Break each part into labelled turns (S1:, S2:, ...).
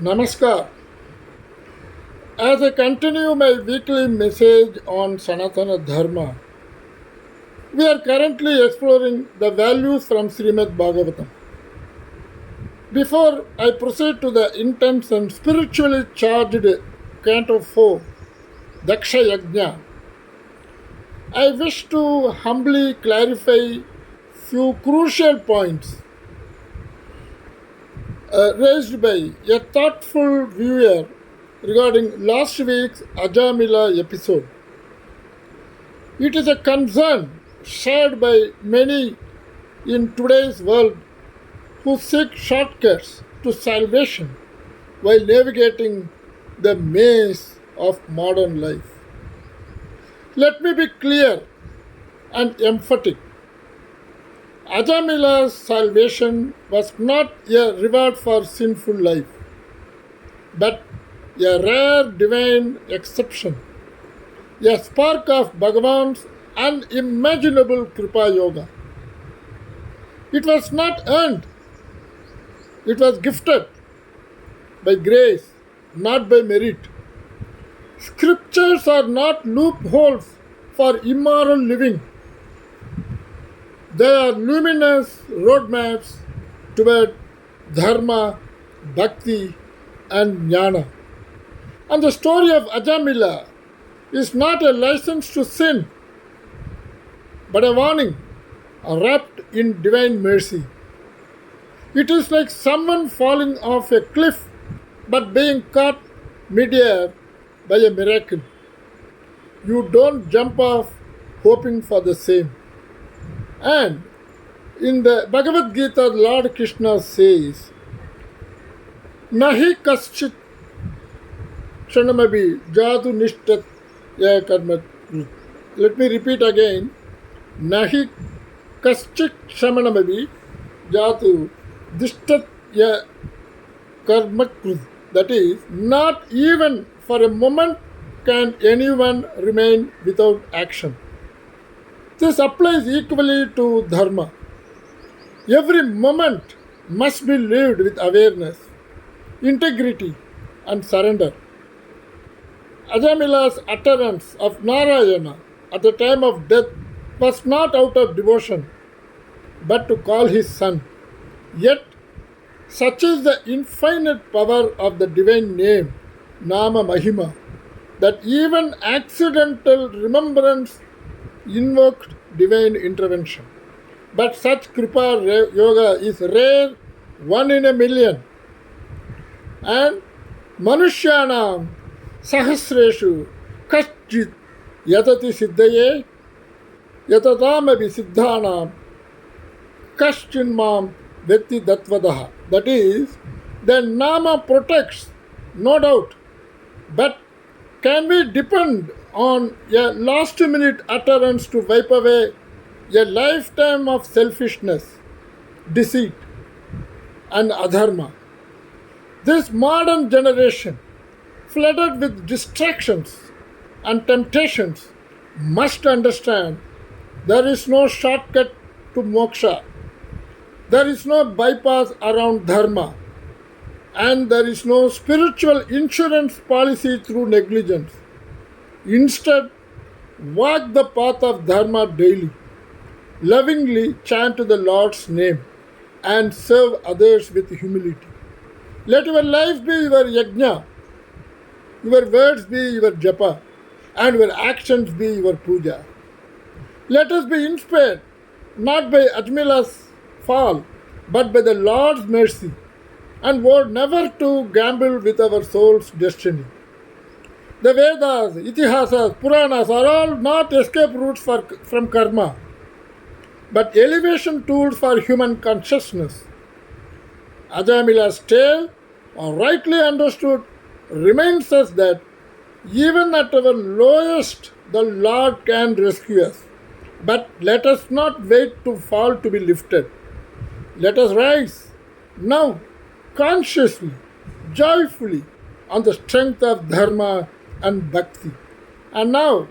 S1: Namaskar. As I continue my weekly message on Sanatana Dharma, we are currently exploring the values from Srimad Bhagavatham. Before I proceed to the intense and spiritually charged Canto 4, Daksha Yagna, I wish to humbly clarify few crucial points raised by a thoughtful viewer regarding last week's Ajamila episode. It is a concern shared by many in today's world who seek shortcuts to salvation while navigating the maze of modern life. Let me be clear and emphatic. Ajamila's salvation was not a reward for sinful life, but a rare divine exception, a spark of Bhagavan's unimaginable Kripa Yoga. It was not earned, it was gifted by grace, not by merit. Scriptures are not loopholes for immoral living. They are luminous roadmaps toward Dharma, Bhakti, and Jnana. And the story of Ajamila is not a license to sin, but a warning wrapped in divine mercy. It is like someone falling off a cliff but being caught midair by a miracle. You don't jump off hoping for the same. And in the Bhagavad Gita, Lord Krishna says, Nahi kaschit kshanamabi jatu nishtat ya karma. Let me repeat again. Nahi kaschit kshanamabi jatu dishtat ya karma. That is, not even for a moment can anyone remain without action. This applies equally to Dharma. Every moment must be lived with awareness, integrity, and surrender. Ajamila's utterance of Narayana at the time of death was not out of devotion, but to call his son. Yet, such is the infinite power of the divine name, Nama Mahima, that even accidental remembrance invoked divine intervention. But such Kripa Yoga is rare, one in a million. And Manushyanam Sahasreshu Kaschit Yatati Siddhaye Yatatamabi Siddhanam Kaschinmam Vetti Datvadaha. That is, the Nama protects, no doubt, but can we depend on a last minute utterance to wipe away a lifetime of selfishness, deceit, and adharma? This modern generation, flooded with distractions and temptations, must understand there is no shortcut to moksha, there is no bypass around dharma, and there is no spiritual insurance policy through negligence. Instead, walk the path of Dharma daily, lovingly chant the Lord's name, and serve others with humility. Let your life be your yajna, your words be your japa, and your actions be your puja. Let us be inspired not by Ajamila's fall, but by the Lord's mercy, and vow never to gamble with our soul's destiny. The Vedas, Itihasas, Puranas are all not escape routes from karma, but elevation tools for human consciousness. Ajamila's tale, rightly understood, reminds us that even at our lowest, the Lord can rescue us. But let us not wait to fall to be lifted. Let us rise now, consciously, joyfully, on the strength of Dharma and Bhakti. And now,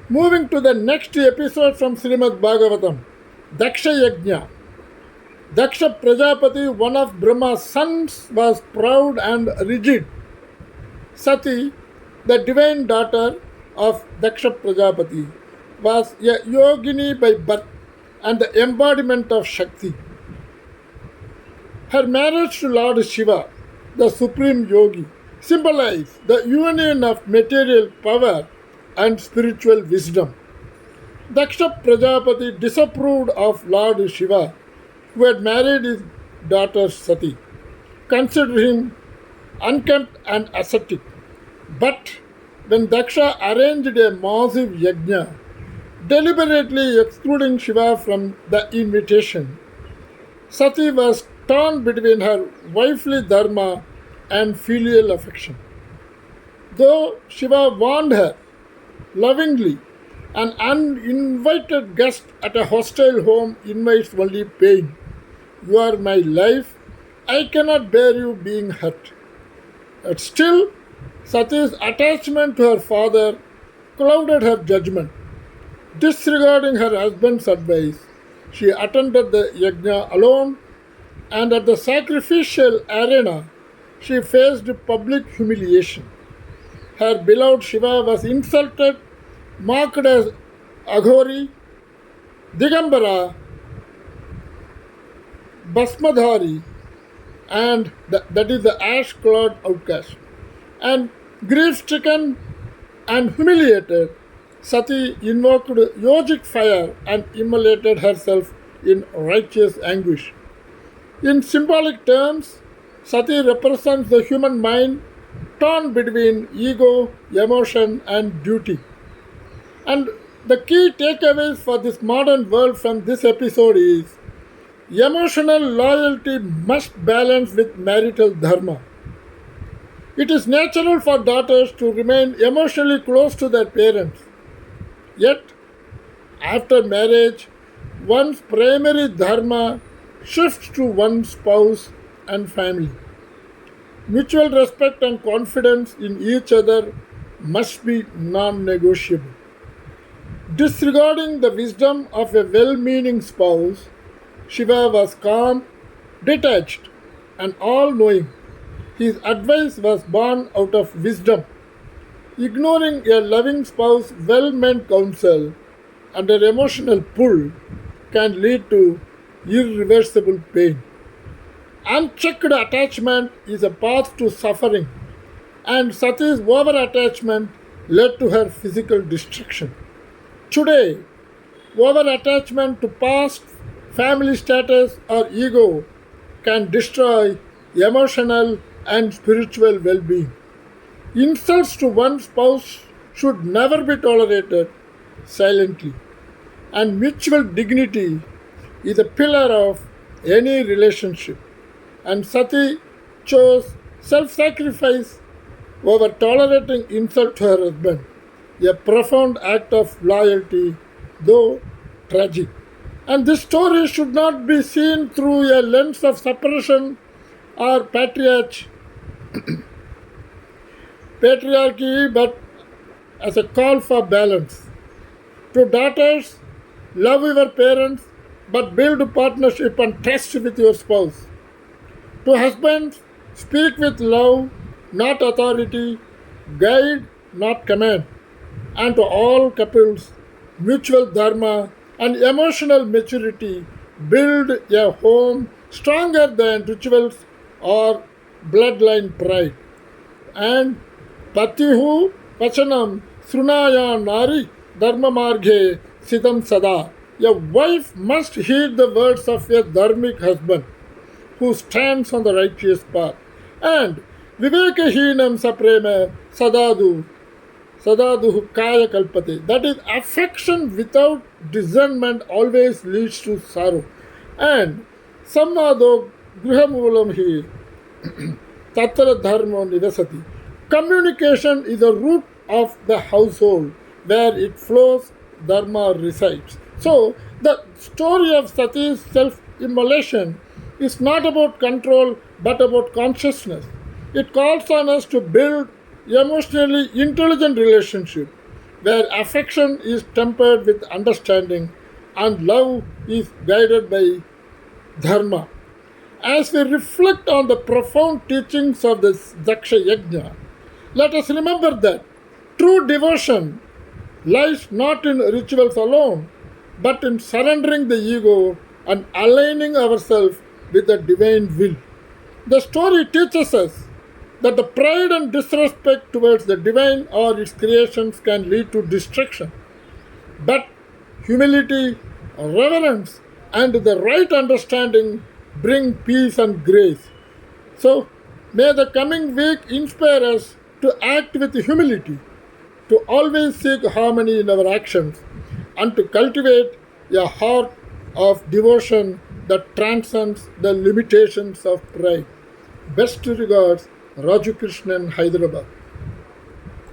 S1: moving to the next episode from Srimad Bhagavatam, Daksha Yagna. Daksha Prajapati, one of Brahma's sons, was proud and rigid. Sati, the divine daughter of Daksha Prajapati, was a yogini by birth and the embodiment of Shakti. Her marriage to Lord Shiva, the supreme yogi, symbolized the union of material power and spiritual wisdom. Daksha Prajapati disapproved of Lord Shiva, who had married his daughter Sati, considering him unkempt and ascetic. But when Daksha arranged a massive yajna, deliberately excluding Shiva from the invitation, Sati was torn between her wifely dharma and filial affection. Though Shiva warned her lovingly, an uninvited guest at a hostile home invites only pain. You are my life, I cannot bear you being hurt. But still, Sati's attachment to her father clouded her judgment. Disregarding her husband's advice, she attended the yajna alone, and at the sacrificial arena, she faced public humiliation. Her beloved Shiva was insulted, mocked as Aghori, Digambara, Basmadhari, and that is the ash clad outcast. And grief stricken and humiliated, Sati invoked yogic fire and immolated herself in righteous anguish. In symbolic terms, Sati represents the human mind torn between ego, emotion, and duty. And the key takeaways for this modern world from this episode is emotional loyalty must balance with marital dharma. It is natural for daughters to remain emotionally close to their parents. Yet, after marriage, one's primary dharma shifts to one's spouse and family. Mutual respect and confidence in each other must be non negotiable. Disregarding the wisdom of a well meaning spouse, Shiva was calm, detached, and all knowing. His advice was born out of wisdom. Ignoring a loving spouse's well meant counsel under emotional pull can lead to irreversible pain. Unchecked attachment is a path to suffering, and Sati's over attachment led to her physical destruction. Today, over attachment to past, family status, or ego can destroy emotional and spiritual well being. Insults to one spouse should never be tolerated silently, and mutual dignity is a pillar of any relationship. And Sati chose self sacrifice over tolerating insult to her husband, a profound act of loyalty, though tragic. And this story should not be seen through a lens of suppression or patriarchy, but as a call for balance. To daughters, love your parents, but build partnership and trust with your spouse. To husbands, speak with love, not authority, guide, not command. And to all couples, mutual dharma and emotional maturity build a home stronger than rituals or bloodline pride. And Patihu Pachanam Srunaya Nari Dharma Marge Siddham Sada. A wife must heed the words of a dharmic husband who stands on the righteous path. And Vivekahinam Saprema Sadadu Kaya Kalpate. That is, affection without discernment always leads to sorrow. And Sammado Grihamulam Hi Tatra Dharma Nivasati. Communication is the root of the household where it flows, Dharma resides. So, the story of Sati's self immolation is not about control but about consciousness. It calls on us to build emotionally intelligent relationship where affection is tempered with understanding and love is guided by Dharma. As we reflect on the profound teachings of this Daksha Yagna, let us remember that true devotion lies not in rituals alone, but in surrendering the ego and aligning ourselves with the divine will. The story teaches us that the pride and disrespect towards the divine or its creations can lead to destruction. But humility, reverence, and the right understanding bring peace and grace. So, may the coming week inspire us to act with humility, to always seek harmony in our actions, and to cultivate a heart of devotion that transcends the limitations of pride. Best regards, Raju Krishnan, Hyderabad.